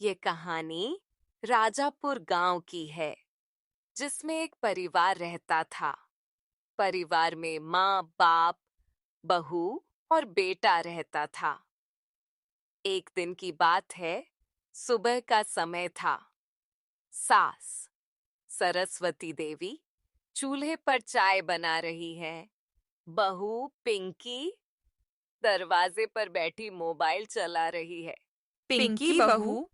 ये कहानी राजापुर गांव की है, जिसमें एक परिवार रहता था। परिवार में माँ, बाप, बहू और बेटा रहता था। एक दिन की बात है, सुबह का समय था। सास सरस्वती देवी चूल्हे पर चाय बना रही है। बहू पिंकी दरवाजे पर बैठी मोबाइल चला रही है। पिंकी बहू,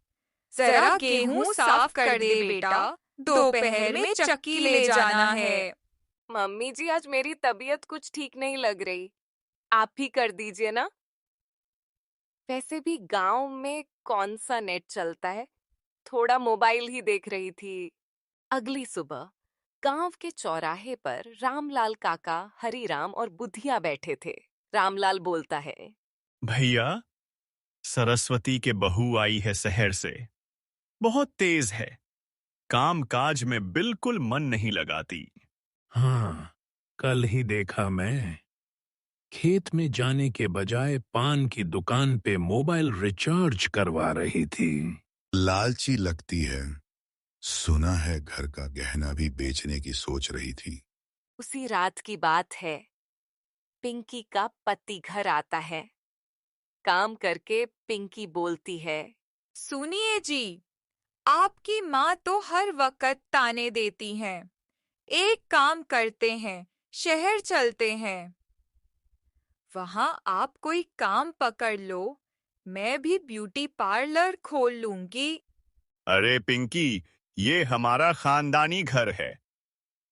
जरा गेहूं साफ कर दे बेटा, दोपहर में चक्की ले जाना है। मम्मी जी, आज मेरी तबीयत कुछ ठीक नहीं लग रही, आप ही कर दीजिए ना। वैसे भी गांव में कौन सा नेट चलता है, थोड़ा मोबाइल ही देख रही थी। अगली सुबह गांव के चौराहे पर रामलाल काका, हरीराम और बुधिया बैठे थे। रामलाल बोलता है, भैया, सरस्वती के बहू आई है शहर से। बहुत तेज है, काम काज में बिल्कुल मन नहीं लगाती। हाँ, कल ही देखा मैं। खेत में जाने के बजाय पान की दुकान पे मोबाइल रिचार्ज करवा रही थी। लालची लगती है। सुना है घर का गहना भी बेचने की सोच रही थी। उसी रात की बात है। पिंकी का पति घर आता है। काम करके पिंकी बोलती है, सुनिए जी, आपकी माँ तो हर वक्त ताने देती हैं। एक काम करते हैं, शहर चलते हैं। वहां आप कोई काम पकड़ लो, मैं भी ब्यूटी पार्लर खोल लूंगी। अरे पिंकी, ये हमारा खानदानी घर है।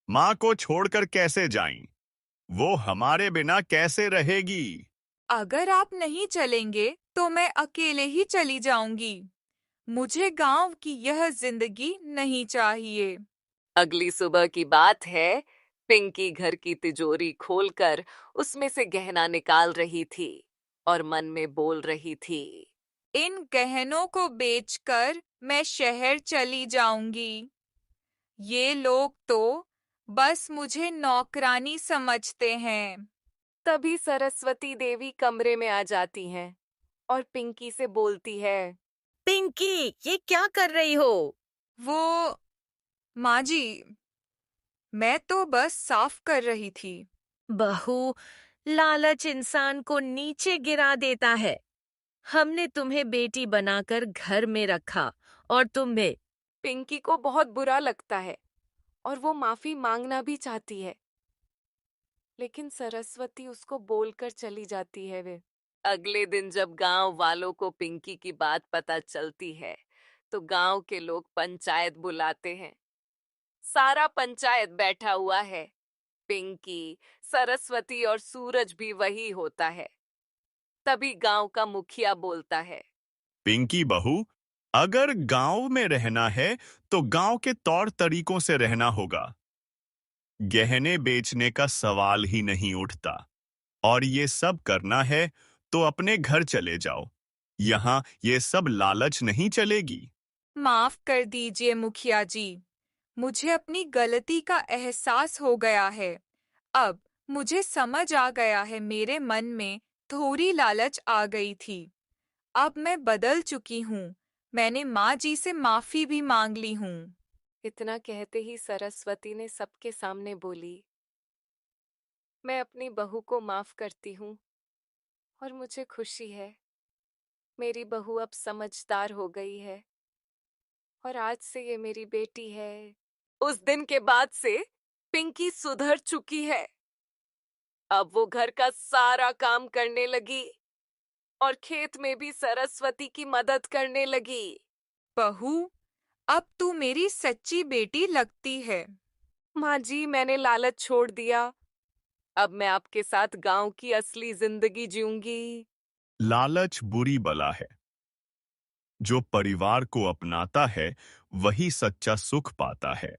माँ को छोड़कर कैसे जाएं? वो हमारे बिना कैसे रहेगी? अगर आप नहीं चलेंगे तो मैं अकेले ही चली जाऊंगी। मुझे गांव की यह जिंदगी नहीं चाहिए। अगली सुबह की बात है। पिंकी घर की तिजोरी खोलकर उसमें से गहना निकाल रही थी और मन में बोल रही थी, इन गहनों को बेचकर मैं शहर चली जाऊंगी। ये लोग तो बस मुझे नौकरानी समझते हैं। तभी सरस्वती देवी कमरे में आ जाती हैं और पिंकी से बोलती है, पिंकी, ये क्या कर रही हो? वो माँ जी, मैं तो बस साफ कर रही थी। बहू, लालच इंसान को नीचे गिरा देता है। हमने तुम्हें बेटी बनाकर घर में रखा और तुम्हें। पिंकी को बहुत बुरा लगता है और वो माफी मांगना भी चाहती है, लेकिन सरस्वती उसको बोलकर चली जाती है। वे अगले दिन जब गांव वालों को पिंकी की बात पता चलती है, तो गांव के लोग पंचायत बुलाते हैं। सारा पंचायत बैठा हुआ है। पिंकी, सरस्वती और सूरज भी वही होता है। तभी गांव का मुखिया बोलता है, पिंकी बहू, अगर गांव में रहना है तो गांव के तौर तरीकों से रहना होगा। गहने बेचने का सवाल ही नहीं उठता। और ये सब करना है तो अपने घर चले जाओ। यहाँ ये सब लालच नहीं चलेगी। माफ कर दीजिए मुखिया जी, मुझे अपनी गलती का एहसास हो गया है। अब मुझे समझ आ गया है, मेरे मन में थोड़ी लालच आ गई थी। अब मैं बदल चुकी हूँ। मैंने माँ जी से माफी भी मांग ली हूँ। इतना कहते ही सरस्वती ने सबके सामने बोली, मैं अपनी बहू को माफ करती हूँ और मुझे खुशी है। मेरी बहू अब समझदार हो गई है और आज से ये मेरी बेटी है। उस दिन के बाद से पिंकी सुधर चुकी है। अब वो घर का सारा काम करने लगी और खेत में भी सरस्वती की मदद करने लगी। बहू, अब तू मेरी सच्ची बेटी लगती है। माँ जी, मैंने लालच छोड़ दिया। अब मैं आपके साथ गांव की असली जिंदगी जीऊंगी। लालच बुरी बला है। जो परिवार को अपनाता है वही सच्चा सुख पाता है।